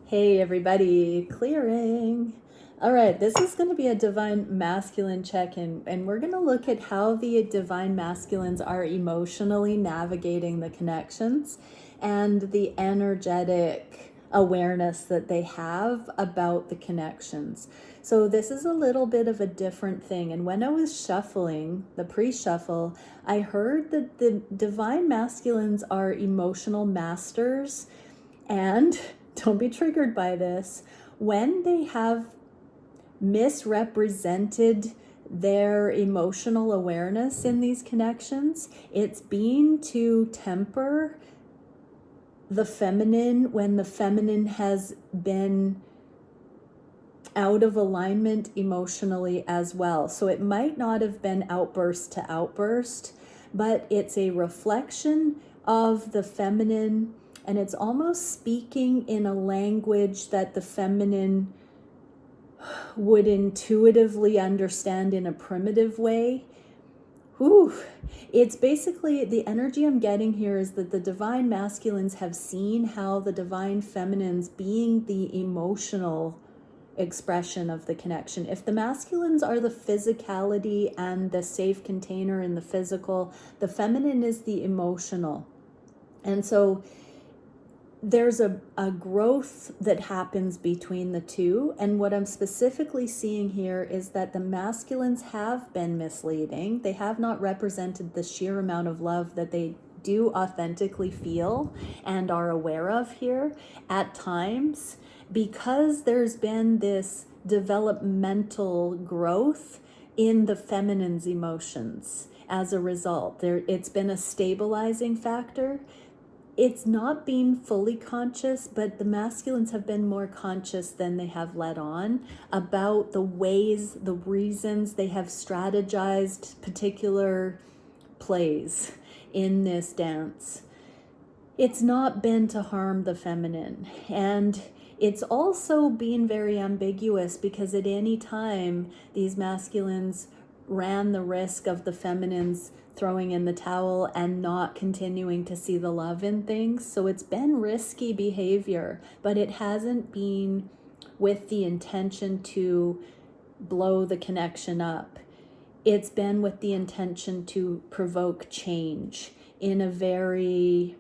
Hey everybody, clearing. All right, this is going to be a divine masculine check-in, and we're going to look at how the divine masculines are emotionally navigating the connections and the energetic awareness that they have about the connections. So this is a little bit of a different thing. And when I was shuffling, the pre-shuffle, I heard that the divine masculines are emotional masters, and don't be triggered by this, when they have misrepresented their emotional awareness in these connections, it's been to temper the feminine when the feminine has been out of alignment emotionally as well. So it might not have been outburst to outburst, but it's a reflection of the feminine, and it's almost speaking in a language that the feminine would intuitively understand in a primitive way. Whew. It's basically, the energy I'm getting here is that the divine masculines have seen how the divine feminines, being the emotional expression of the connection. If the masculines are the physicality and the safe container in the physical, the feminine is the emotional. And so there's a growth that happens between the two. And what I'm specifically seeing here is that the masculines have been misleading. They have not represented the sheer amount of love that they do authentically feel and are aware of here at times, because there's been this developmental growth in the feminine's emotions. As a result, it's been a stabilizing factor. It's not being fully conscious, but the masculines have been more conscious than they have let on about the ways, the reasons they have strategized particular plays in this dance. It's not been to harm the feminine. And it's also been very ambiguous, because at any time these masculines ran the risk of the feminines throwing in the towel and not continuing to see the love in things. So it's been risky behavior, but it hasn't been with the intention to blow the connection up. It's been with the intention to provoke change in a very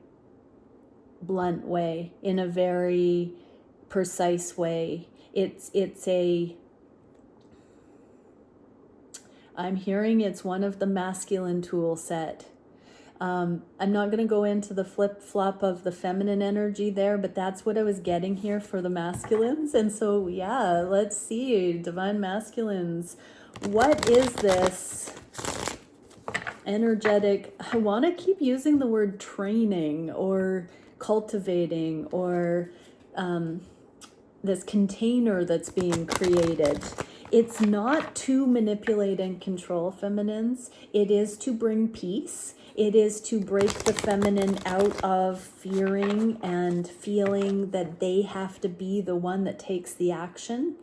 blunt way, in a very precise way. I'm hearing it's one of the masculine tool set. I'm not going to go into the flip-flop of the feminine energy there, but that's what I was getting here for the masculines. And so, yeah, let's see, divine masculines. What is this energetic? I want to keep using the word training or cultivating, or this container that's being created. It's not to manipulate and control feminines. It is to bring peace. It is to break the feminine out of fearing and feeling that they have to be the one that takes the action.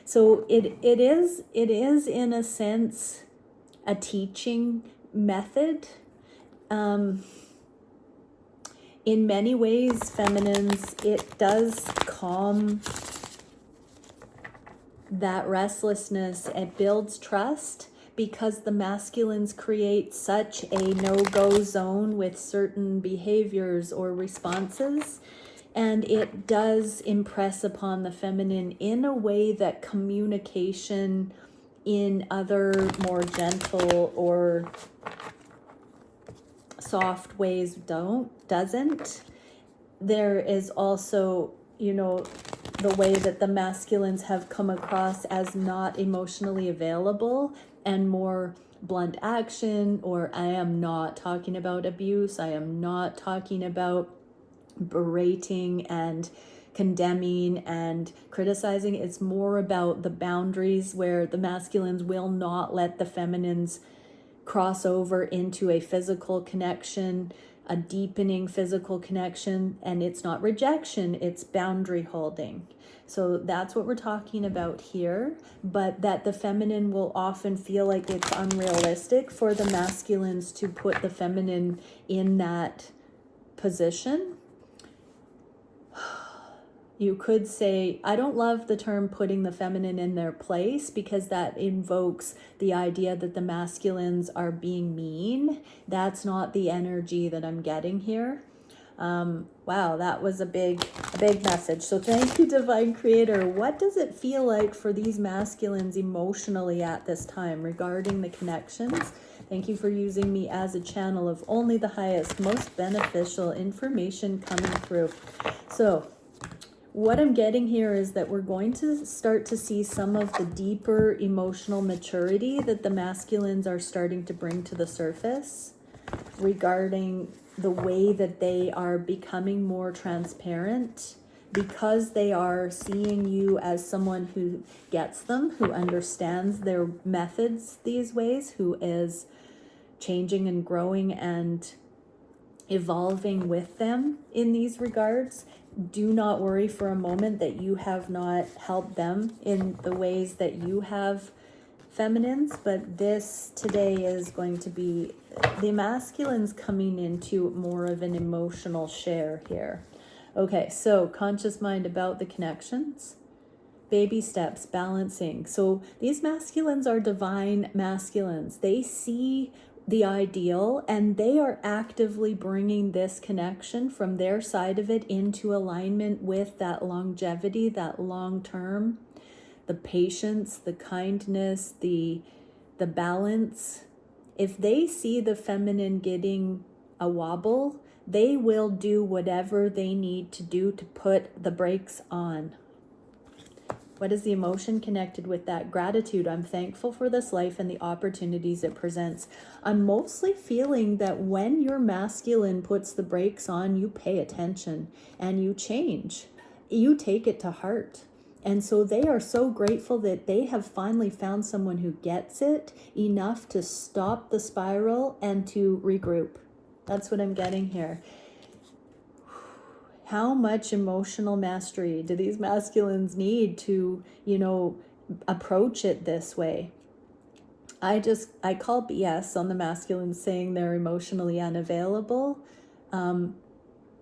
So it is in a sense a teaching method. In many ways, feminines, it does calm that restlessness. It builds trust, because the masculines create such a no-go zone with certain behaviors or responses, and it does impress upon the feminine in a way that communication in other more gentle or soft ways doesn't. There is also, the way that the masculines have come across as not emotionally available and more blunt action, or I am not talking about abuse, I am not talking about berating and condemning and criticizing. It's more about the boundaries, where the masculines will not let the feminines cross over into a physical connection, a deepening physical connection. And it's not rejection, it's boundary holding. So that's what we're talking about here, but that the feminine will often feel like it's unrealistic for the masculines to put the feminine in that position. You could say, I don't love the term putting the feminine in their place, because that invokes the idea that the masculines are being mean. That's not the energy that I'm getting here. Wow, that was a big message. So thank you, Divine Creator. What does it feel like for these masculines emotionally at this time regarding the connections? Thank you for using me as a channel of only the highest, most beneficial information coming through. So what I'm getting here is that we're going to start to see some of the deeper emotional maturity that the masculines are starting to bring to the surface regarding the way that they are becoming more transparent, because they are seeing you as someone who gets them, who understands their methods these ways, who is changing and growing and evolving with them in these regards. Do not worry for a moment that you have not helped them in the ways that you have feminines, but this today is going to be the masculines coming into more of an emotional share here. Okay, so conscious mind about the connections, baby steps, balancing. So these masculines are divine masculines. They see the ideal and they are actively bringing this connection from their side of it into alignment with that longevity, that long term, the patience, the kindness, the balance. If they see the feminine getting a wobble, they will do whatever they need to do to put the brakes on. What is the emotion connected with that? Gratitude. I'm thankful for this life and the opportunities it presents. I'm mostly feeling that when your masculine puts the brakes on, you pay attention and you change. You take it to heart. And so they are so grateful that they have finally found someone who gets it enough to stop the spiral and to regroup. That's what I'm getting here. How much emotional mastery do these masculines need to, approach it this way? I call BS on the masculines saying they're emotionally unavailable.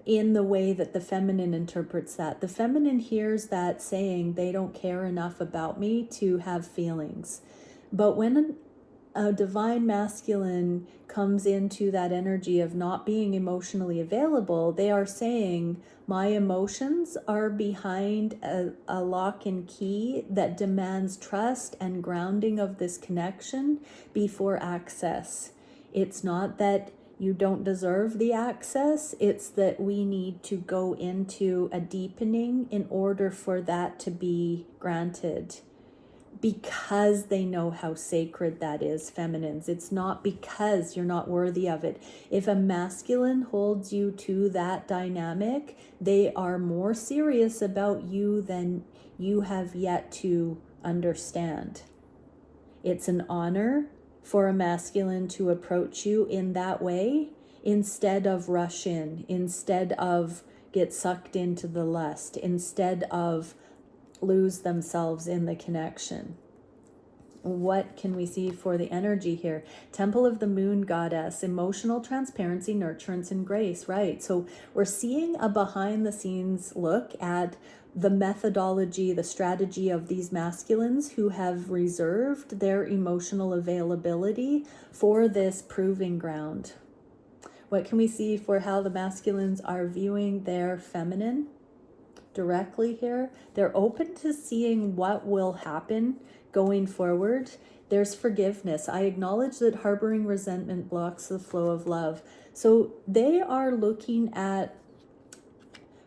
In the way that the feminine interprets that. The feminine hears that saying, they don't care enough about me to have feelings. But when a divine masculine comes into that energy of not being emotionally available, they are saying, my emotions are behind a lock and key that demands trust and grounding of this connection before access. It's not that you don't deserve the access, it's that we need to go into a deepening in order for that to be granted, because they know how sacred that is, feminines. It's not because you're not worthy of it. If a masculine holds you to that dynamic, they are more serious about you than you have yet to understand. It's an honor for a masculine to approach you in that way, instead of rush in, instead of get sucked into the lust, instead of lose themselves in the connection. What can we see for the energy here? Temple of the Moon Goddess, emotional transparency, nurturance, and grace. Right. So we're seeing a behind the scenes look at the methodology, the strategy of these masculines who have reserved their emotional availability for this proving ground. What can we see for how the masculines are viewing their feminine directly here? They're open to seeing what will happen going forward. There's forgiveness. I acknowledge that harboring resentment blocks the flow of love. So they are looking at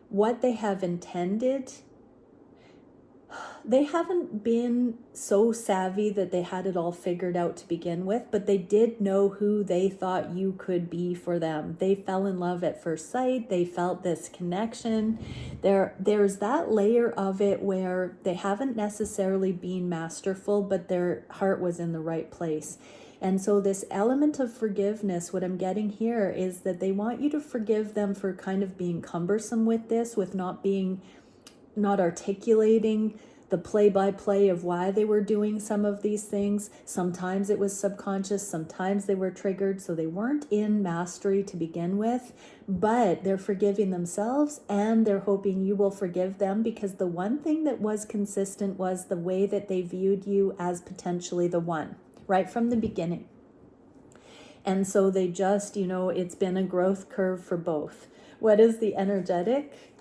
what they have intended. They haven't been so savvy that they had it all figured out to begin with, but they did know who they thought you could be for them. They fell in love at first sight. They felt this connection. There's that layer of it where they haven't necessarily been masterful, but their heart was in the right place. And so this element of forgiveness, what I'm getting here is that they want you to forgive them for kind of being cumbersome with this, with not articulating the play-by-play of why they were doing some of these things. Sometimes it was subconscious, sometimes they were triggered, so they weren't in mastery to begin with, but they're forgiving themselves and they're hoping you will forgive them, because the one thing that was consistent was the way that they viewed you as potentially the one, right from the beginning. And so they just, it's been a growth curve for both. What is the energetic?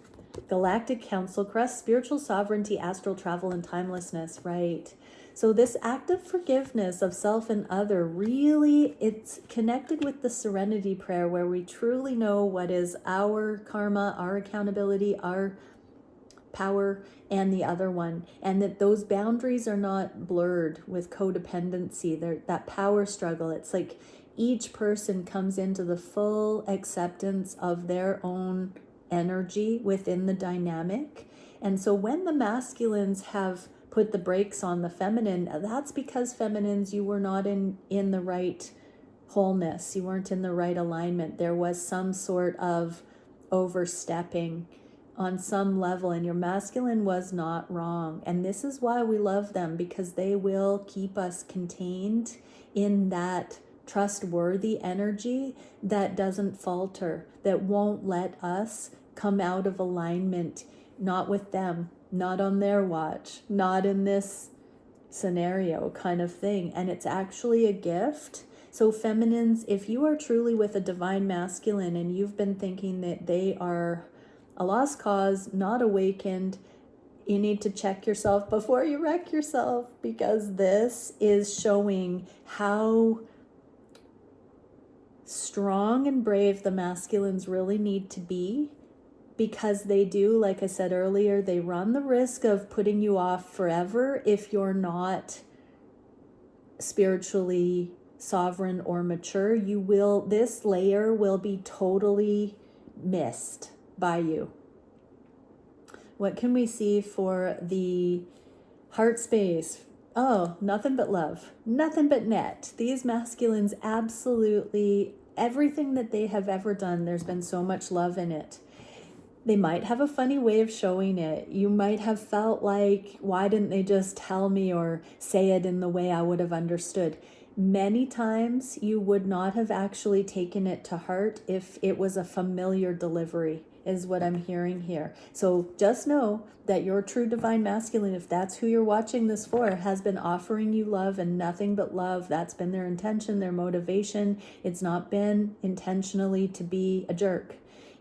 Galactic Council Crest, spiritual sovereignty, astral travel, and timelessness, right? So this act of forgiveness of self and other, really, it's connected with the serenity prayer, where we truly know what is our karma, our accountability, our power, and the other one, and that those boundaries are not blurred with codependency. That power struggle, it's like each person comes into the full acceptance of their own energy within the dynamic. And so when the masculines have put the brakes on the feminine, that's because feminines, you were not in the right wholeness, you weren't in the right alignment. There was some sort of overstepping on some level, and your masculine was not wrong. And this is why we love them, because they will keep us contained in that trustworthy energy that doesn't falter, that won't let us come out of alignment, not with them, not on their watch, not in this scenario kind of thing. And it's actually a gift. So feminines, if you are truly with a divine masculine and you've been thinking that they are a lost cause, not awakened, you need to check yourself before you wreck yourself, because this is showing how strong and brave the masculines really need to be, because they do, like I said earlier, they run the risk of putting you off forever if you're not spiritually sovereign or mature. This layer will be totally missed by you. What can we see for the heart space? Oh, nothing but love, nothing but net. These masculines, absolutely everything that they have ever done, there's been so much love in it. They might have a funny way of showing it. You might have felt like, why didn't they just tell me or say it in the way I would have understood? Many times you would not have actually taken it to heart if it was a familiar delivery, is what I'm hearing here. So just know that your true divine masculine, if that's who you're watching this for, has been offering you love and nothing but love. That's been their intention, their motivation. It's not been intentionally to be a jerk.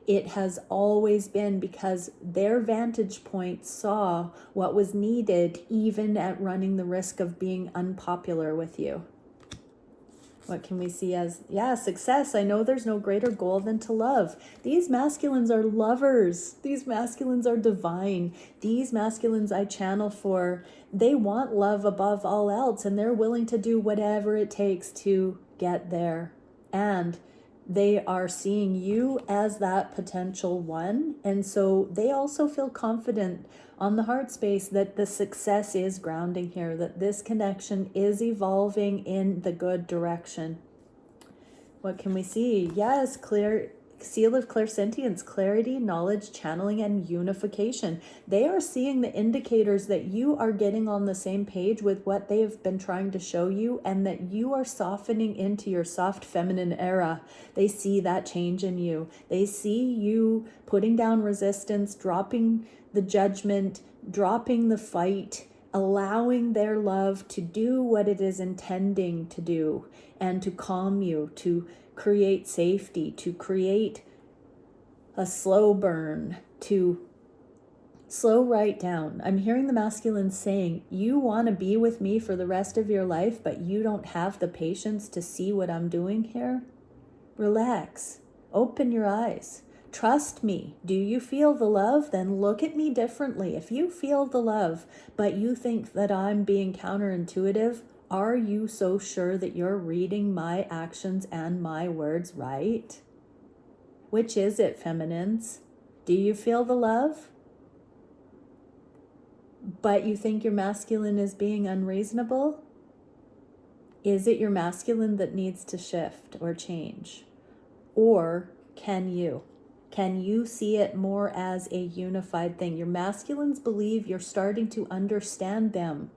It has always been because their vantage point saw what was needed, even at running the risk of being unpopular with you. What can we see as, success? I know there's no greater goal than to love. These masculines are lovers. These masculines are divine. These masculines I channel for, they want love above all else, and they're willing to do whatever it takes to get there. And they are seeing you as that potential one. And so they also feel confident on the heart space that the success is grounding here, that this connection is evolving in the good direction. What can we see? Yes, clear seal of clairsentience, clarity, knowledge, channeling, and unification. They are seeing the indicators that you are getting on the same page with what they've been trying to show you, and that you are softening into your soft feminine era. They see that change in you. They see you putting down resistance, dropping the judgment, dropping the fight, allowing their love to do what it is intending to do, and to calm you, to create safety, to create a slow burn, to slow right down. I'm hearing the masculine saying, you want to be with me for the rest of your life, but you don't have the patience to see what I'm doing here? Relax. Open your eyes. Trust me. Do you feel the love? Then look at me differently. If you feel the love, but you think that I'm being counterintuitive, are you so sure that you're reading my actions and my words right? Which is it, feminines? Do you feel the love, but you think your masculine is being unreasonable? Is it your masculine that needs to shift or change? Or can you? Can you see it more as a unified thing? Your masculines believe you're starting to understand them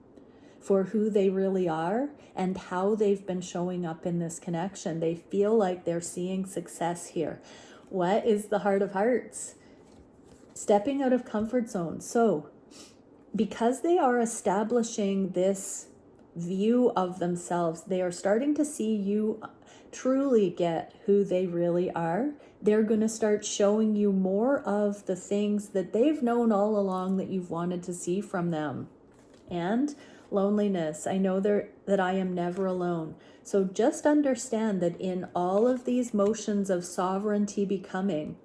for who they really are and how they've been showing up in this connection. They feel like they're seeing success here. What is the heart of hearts? Stepping out of comfort zone. So because they are establishing this view of themselves, they are starting to see you truly get who they really are. They're going to start showing you more of the things that they've known all along that you've wanted to see from them. And loneliness. I know that I am never alone. So just understand that in all of these motions of sovereignty becoming,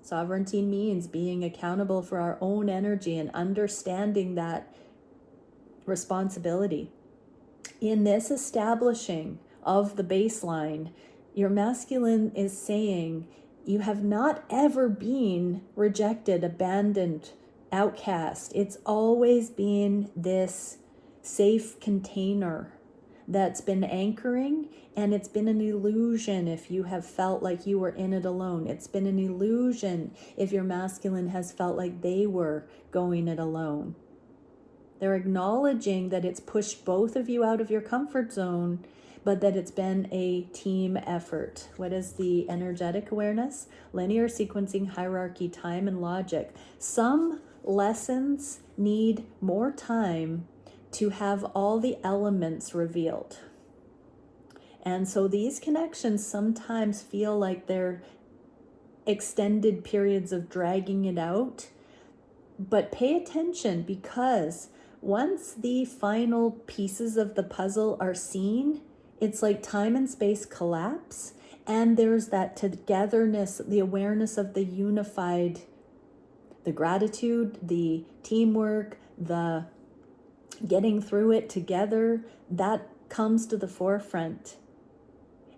sovereignty means being accountable for our own energy and understanding that responsibility. In this establishing of the baseline, your masculine is saying you have not ever been rejected, abandoned, outcast. It's always been this safe container that's been anchoring, and it's been an illusion if you have felt like you were in it alone. It's been an illusion if your masculine has felt like they were going it alone. They're acknowledging that it's pushed both of you out of your comfort zone, but that it's been a team effort. What is the energetic awareness? Linear sequencing, hierarchy, time, and logic. Some lessons need more time to have all the elements revealed. And so these connections sometimes feel like they're extended periods of dragging it out. But pay attention, because once the final pieces of the puzzle are seen, it's like time and space collapse, and there's that togetherness, the awareness of the unified, the gratitude, the teamwork, the getting through it together, that comes to the forefront.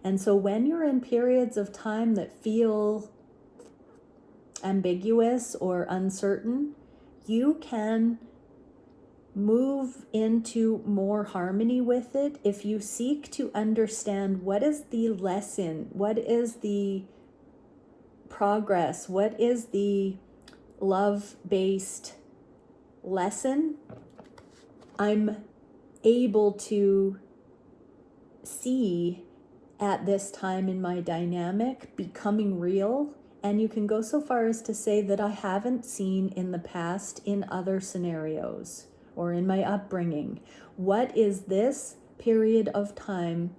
And so when you're in periods of time that feel ambiguous or uncertain, you can move into more harmony with it if you seek to understand what is the lesson, what is the progress, what is the love-based lesson I'm able to see at this time in my dynamic becoming real. And you can go so far as to say that I haven't seen in the past in other scenarios or in my upbringing. What is this period of time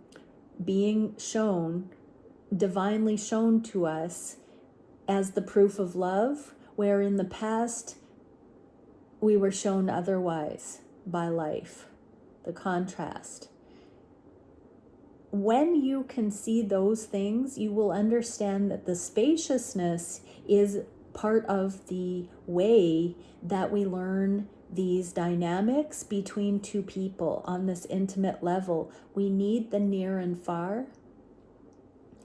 being shown, divinely shown to us as the proof of love, where in the past we were shown otherwise by life, the contrast. When you can see those things, you will understand that the spaciousness is part of the way that we learn these dynamics between two people on this intimate level. We need the near and far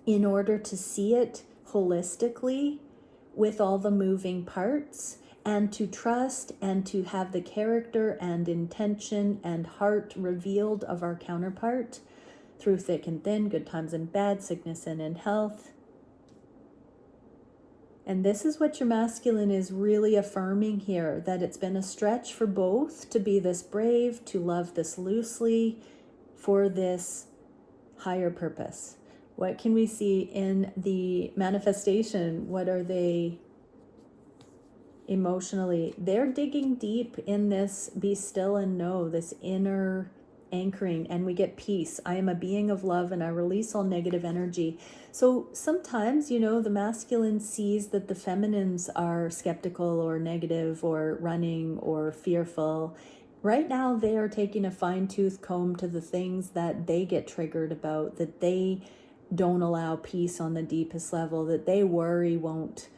in order to see it holistically with all the moving parts, and to trust and to have the character and intention and heart revealed of our counterpart through thick and thin, good times and bad, sickness and in health. And this is what your masculine is really affirming here, that it's been a stretch for both to be this brave, to love this loosely for this higher purpose. What can we see in the manifestation? What are they emotionally? They're digging deep in this be still and know, this inner anchoring, and we get peace. I am a being of love and I release all negative energy. So sometimes, the masculine sees that the feminines are skeptical or negative or running or fearful. Right now, they are taking a fine-tooth comb to the things that they get triggered about, that they don't allow peace on the deepest level, that they worry won't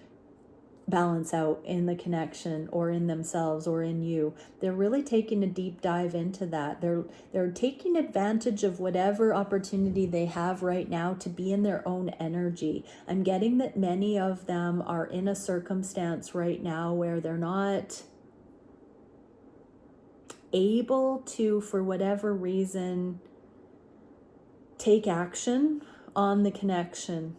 balance out in the connection or in themselves or in you. They're really taking a deep dive into that. They're taking advantage of whatever opportunity they have right now to be in their own energy. I'm getting that many of them are in a circumstance right now where they're not able to, for whatever reason, take action on the connection.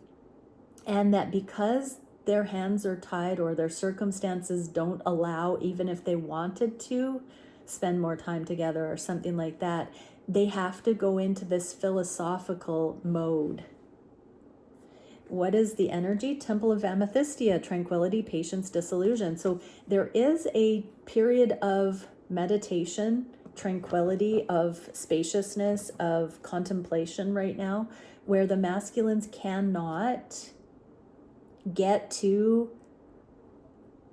And that because their hands are tied or their circumstances don't allow, even if they wanted to, spend more time together or something like that, they have to go into this philosophical mode. What is the energy? Temple of Amethystia, tranquility, patience, disillusion. So there is a period of meditation, tranquility, of spaciousness, of contemplation right now, where the masculines cannot get to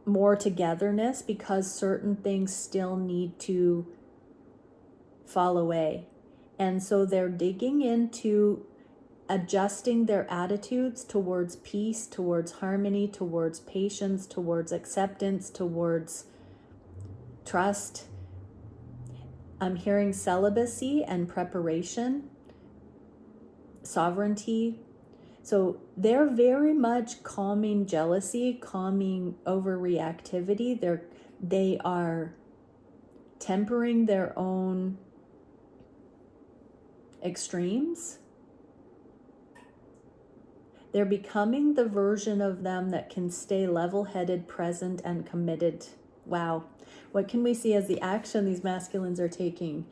more togetherness because certain things still need to fall away. And so they're digging into adjusting their attitudes towards peace, towards harmony, towards patience, towards acceptance, towards trust. I'm hearing celibacy and preparation, sovereignty. So they're very much calming jealousy, calming overreactivity. They are tempering their own extremes. They're becoming the version of them that can stay level-headed, present, and committed. Wow. What can we see as the action these masculines are taking?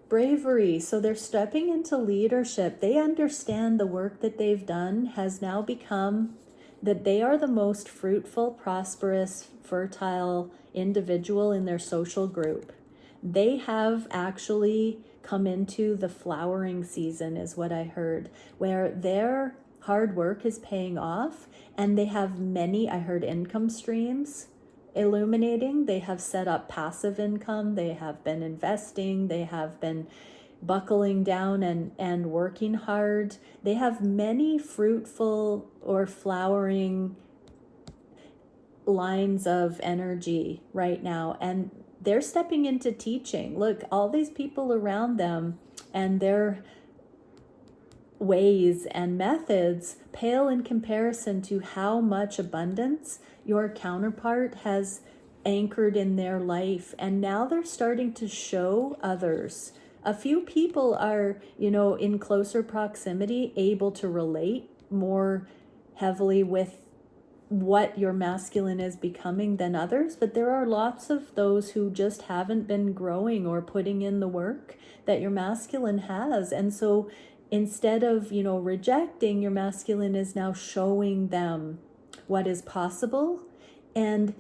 Bravery. So they're stepping into leadership. They understand the work that they've done has now become that they are the most fruitful, prosperous, fertile individual in their social group. They have actually come into the flowering season, is what I heard, where their hard work is paying off, and they have many, I heard, income streams illuminating. They have set up passive income. They have been investing. They have been buckling down and working hard. They have many fruitful or flowering lines of energy right now, and they're stepping into teaching. Look, all these people around them and their ways and methods pale in comparison to how much abundance your counterpart has anchored in their life. And now they're starting to show others. A few people are, in closer proximity, able to relate more heavily with what your masculine is becoming than others, but there are lots of those who just haven't been growing or putting in the work that your masculine has. And so instead of, rejecting, your masculine is now showing them what is possible. And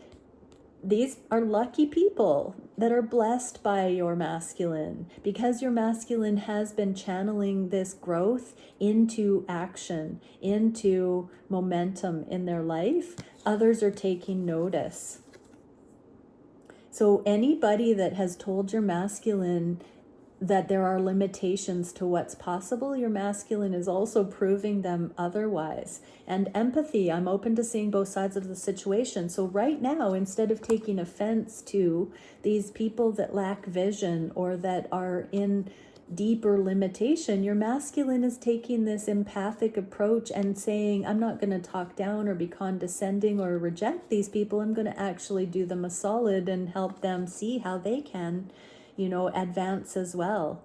these are lucky people that are blessed by your masculine, because your masculine has been channeling this growth into action, into momentum in their life. Others are taking notice. So anybody that has told your masculine that there are limitations to what's possible, your masculine is also proving them otherwise. And empathy, I'm open to seeing both sides of the situation. So right now, instead of taking offense to these people that lack vision or that are in deeper limitation, your masculine is taking this empathic approach and saying, I'm not going to talk down or be condescending or reject these people. I'm going to actually do them a solid and help them see how they can advance as well.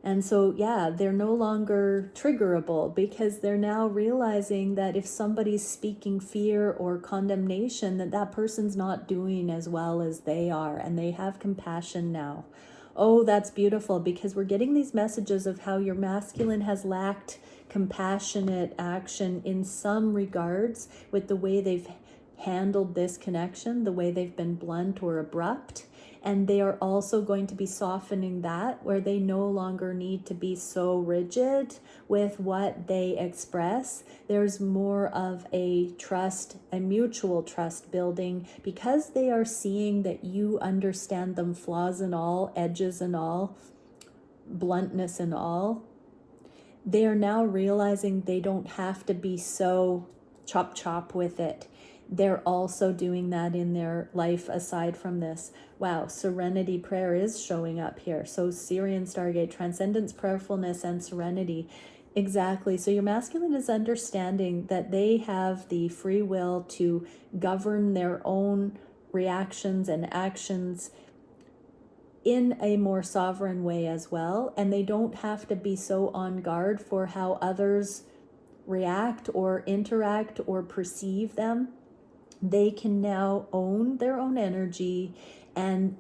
And so, they're no longer triggerable, because they're now realizing that if somebody's speaking fear or condemnation, that person's not doing as well as they are, and they have compassion now. Oh, that's beautiful, because we're getting these messages of how your masculine has lacked compassionate action in some regards with the way they've handled this connection, the way they've been blunt or abrupt. And they are also going to be softening that, where they no longer need to be so rigid with what they express. There's more of a trust, a mutual trust building, because they are seeing that you understand them, flaws and all, edges and all, bluntness and all. They are now realizing they don't have to be so chop with it. They're also doing that in their life aside from this. Wow, serenity prayer is showing up here. So Sirian Stargate, transcendence, prayerfulness, and serenity. Exactly. So your masculine is understanding that they have the free will to govern their own reactions and actions in a more sovereign way as well. And they don't have to be so on guard for how others react or interact or perceive them. they can now own their own energy and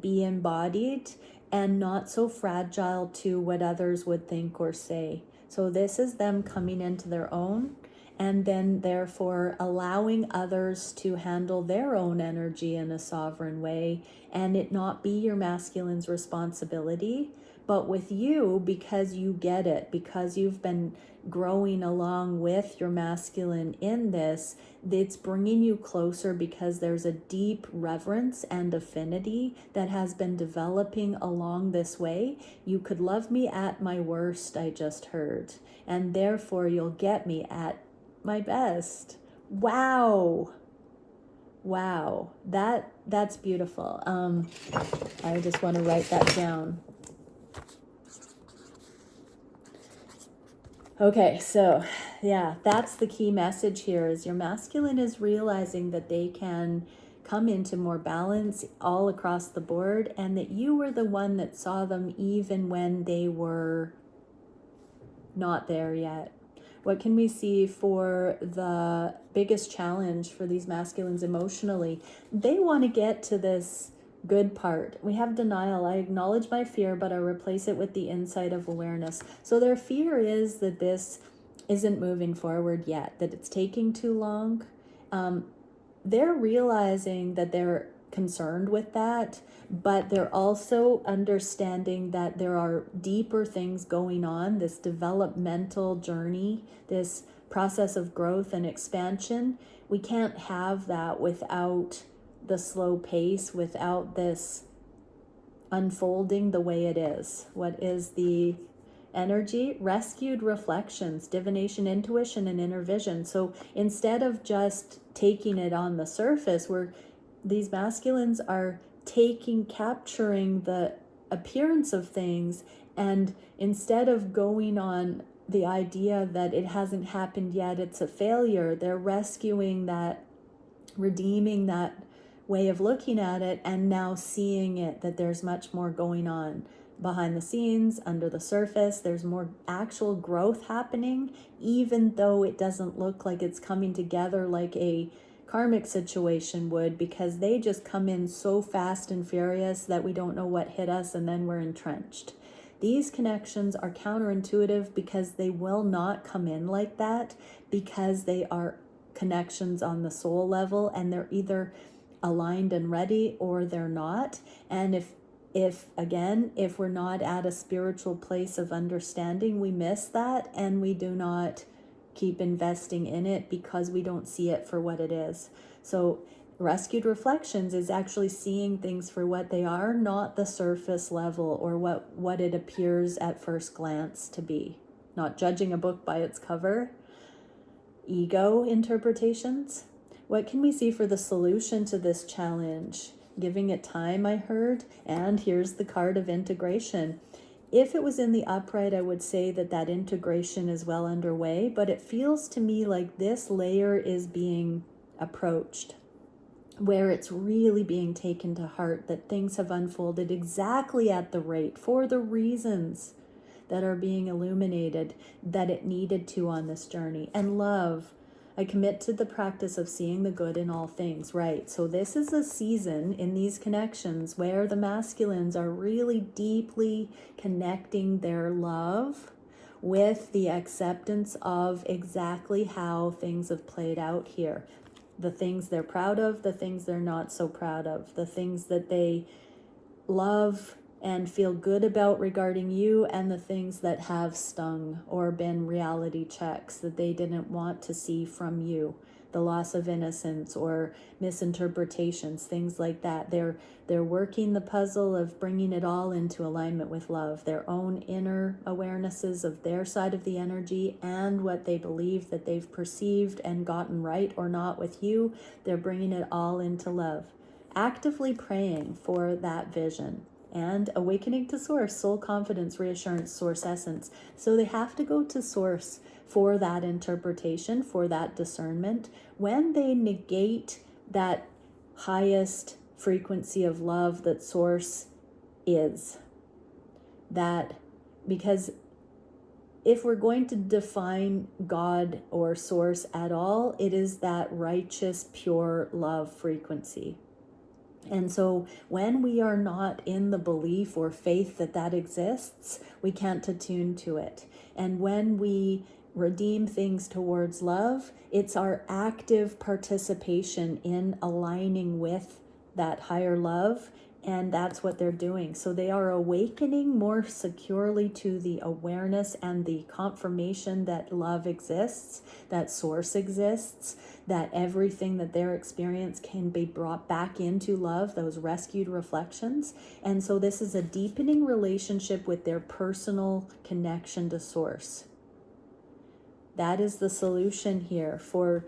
be embodied and not so fragile to what others would think or say. So this is them coming into their own, and then therefore allowing others to handle their own energy in a sovereign way, and it not be your masculine's responsibility. But with you, because you get it, because you've been growing along with your masculine in this, it's bringing you closer because there's a deep reverence and affinity that has been developing along this way. You could love me at my worst, I just heard, and therefore you'll get me at my best. Wow. That's beautiful. I just want to write that down. Okay, so yeah, that's the key message here, is your masculine is realizing that they can come into more balance all across the board, and that you were the one that saw them even when they were not there yet. What can we see for the biggest challenge for these masculines emotionally? They want to get to this good part. We have denial. I acknowledge my fear, but I replace it with the insight of awareness. So their fear is that this isn't moving forward yet, that it's taking too long. They're realizing that they're concerned with that, but they're also understanding that there are deeper things going on, this developmental journey, this process of growth and expansion. We can't have that without the slow pace, without this unfolding the way it is. What is the energy? Rescued reflections, divination, intuition, and inner vision. So instead of just taking it on the surface, where these masculines are capturing the appearance of things, and instead of going on the idea that it hasn't happened yet, it's a failure, they're rescuing that, redeeming that way of looking at it, and now seeing it, that there's much more going on behind the scenes, under the surface. There's more actual growth happening, even though it doesn't look like it's coming together like a karmic situation would, because they just come in so fast and furious that we don't know what hit us, and then we're entrenched. These connections are counterintuitive because they will not come in like that, because they are connections on the soul level, and they're either aligned and ready or they're not. And if we're not at a spiritual place of understanding, we miss that, and we do not keep investing in it because we don't see it for what it is. So rescued reflections is actually seeing things for what they are, not the surface level or what it appears at first glance to be. Not judging a book by its cover. Ego interpretations. What can we see for the solution to this challenge? Giving it time, I heard. And here's the card of integration. If it was in the upright, I would say that integration is well underway, but it feels to me like this layer is being approached, where it's really being taken to heart, that things have unfolded exactly at the rate, for the reasons that are being illuminated, that it needed to on this journey. And love, I commit to the practice of seeing the good in all things, right? So this is a season in these connections where the masculines are really deeply connecting their love with the acceptance of exactly how things have played out here. The things they're proud of, the things they're not so proud of, the things that they love and feel good about regarding you, and the things that have stung or been reality checks that they didn't want to see from you, the loss of innocence or misinterpretations, things like that. They're working the puzzle of bringing it all into alignment with love, their own inner awarenesses of their side of the energy, and what they believe that they've perceived and gotten right or not with you. They're bringing it all into love, actively praying for that vision and awakening to source, soul confidence, reassurance, source essence. So they have to go to source for that interpretation, for that discernment. When they negate that highest frequency of love that source is, that because if we're going to define God or source at all, it is that righteous, pure love frequency. And so when we are not in the belief or faith that that exists, we can't attune to it. And when we redeem things towards love, it's our active participation in aligning with that higher love. And that's what they're doing. So they are awakening more securely to the awareness and the confirmation that love exists, that source exists, that everything that their experience can be brought back into love, those rescued reflections. And so this is a deepening relationship with their personal connection to source. That is the solution here for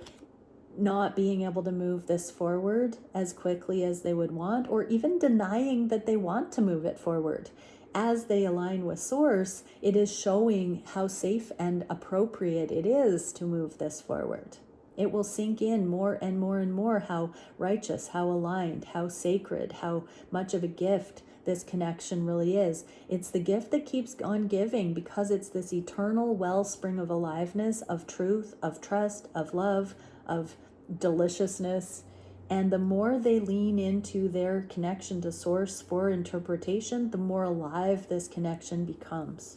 not being able to move this forward as quickly as they would want, or even denying that they want to move it forward. As they align with source, it is showing how safe and appropriate it is to move this forward. It will sink in more and more and more how righteous, how aligned, how sacred, how much of a gift this connection really is. It's the gift that keeps on giving, because it's this eternal wellspring of aliveness, of truth, of trust, of love, of deliciousness. And the more they lean into their connection to source for interpretation, the more alive this connection becomes.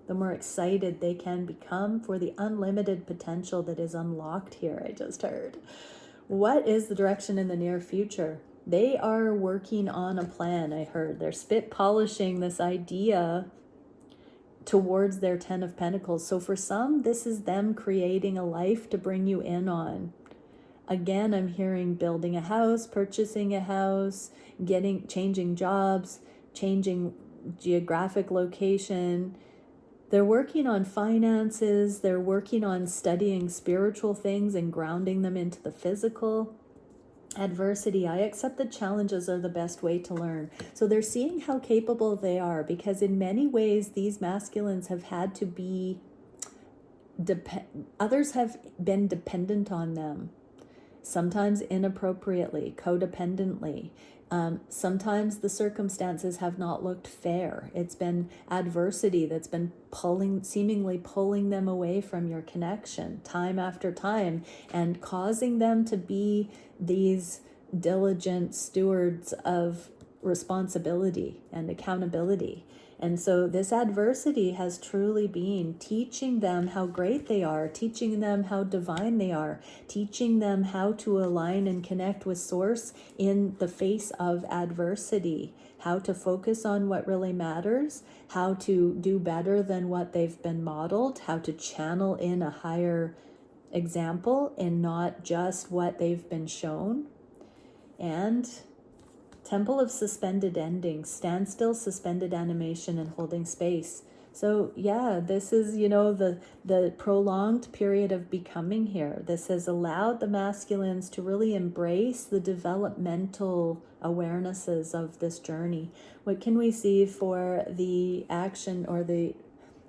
The more excited they can become for the unlimited potential that is unlocked here, I just heard. What is the direction in the near future? They are working on a plan, I heard. They're spit polishing this idea towards their 10 of Pentacles. So for some, this is them creating a life to bring you in on. Again, I'm hearing building a house, purchasing a house, changing jobs, changing geographic location. They're working on finances. They're working on studying spiritual things and grounding them into the physical. Adversity. I accept that challenges are the best way to learn. So they're seeing how capable they are, because in many ways, these masculines have had to be, others have been dependent on them. Sometimes inappropriately, codependently. Sometimes the circumstances have not looked fair. It's been adversity that's been seemingly pulling them away from your connection time after time, and causing them to be these diligent stewards of responsibility and accountability. And so this adversity has truly been teaching them how great they are, teaching them how divine they are, teaching them how to align and connect with source in the face of adversity, how to focus on what really matters, how to do better than what they've been modeled, how to channel in a higher example and not just what they've been shown. And Temple of Suspended Endings, standstill, suspended animation, and holding space. So yeah, this is, the prolonged period of becoming here. This has allowed the masculines to really embrace the developmental awarenesses of this journey. What can we see for the action or the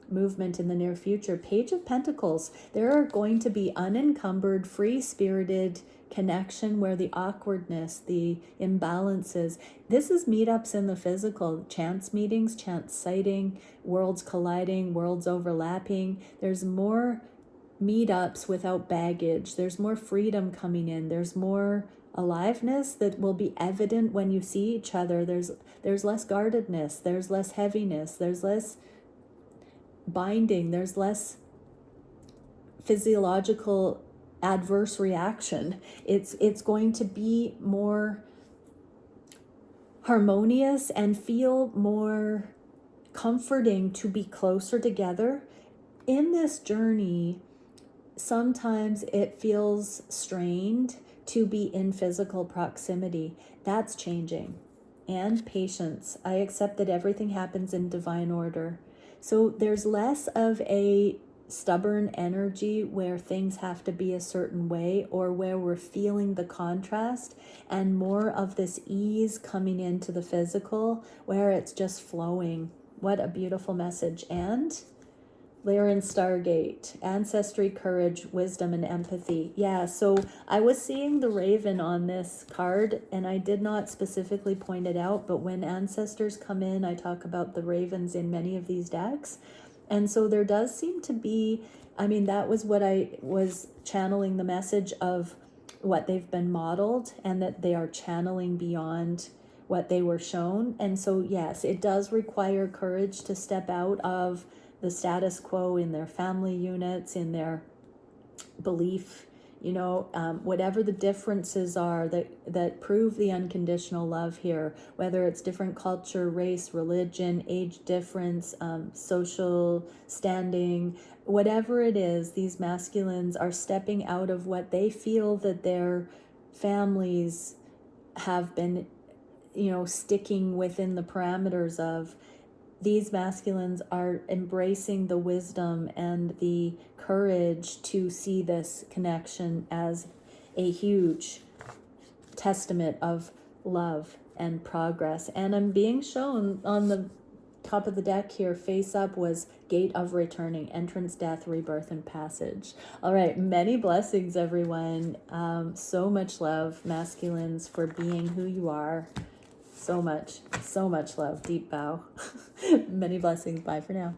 movement in the near future? Page of Pentacles. There are going to be unencumbered, free-spirited connection where the awkwardness, the imbalances, this is meetups in the physical, chance meetings, chance sighting, worlds colliding, worlds overlapping. There's more meetups without baggage. There's more freedom coming in. There's more aliveness that will be evident when you see each other. There's less guardedness. There's less heaviness. There's less binding. There's less physiological adverse reaction. It's going to be more harmonious and feel more comforting to be closer together. In this journey, sometimes it feels strained to be in physical proximity. That's changing. And patience. I accept that everything happens in divine order. So there's less of a stubborn energy where things have to be a certain way, or where we're feeling the contrast, and more of this ease coming into the physical where it's just flowing. What a beautiful message. And Lyran Stargate, ancestry, courage, wisdom, and empathy. Yeah, so I was seeing the raven on this card, and I did not specifically point it out, but when ancestors come in, I talk about the ravens in many of these decks. And so there does seem to be, I mean, that was what I was channeling, the message of what they've been modeled, and that they are channeling beyond what they were shown. And so, yes, it does require courage to step out of the status quo in their family units, in their belief, whatever the differences are that prove the unconditional love here, whether it's different culture, race, religion, age difference, social standing, whatever it is, these masculines are stepping out of what they feel that their families have been, sticking within the parameters of. These masculines are embracing the wisdom and the courage to see this connection as a huge testament of love and progress. And I'm being shown on the top of the deck here, face up, was gate of returning, entrance, death, rebirth, and passage. All right, many blessings, everyone. So much love, masculines, for being who you are. So much love. Deep bow. Many blessings. Bye for now.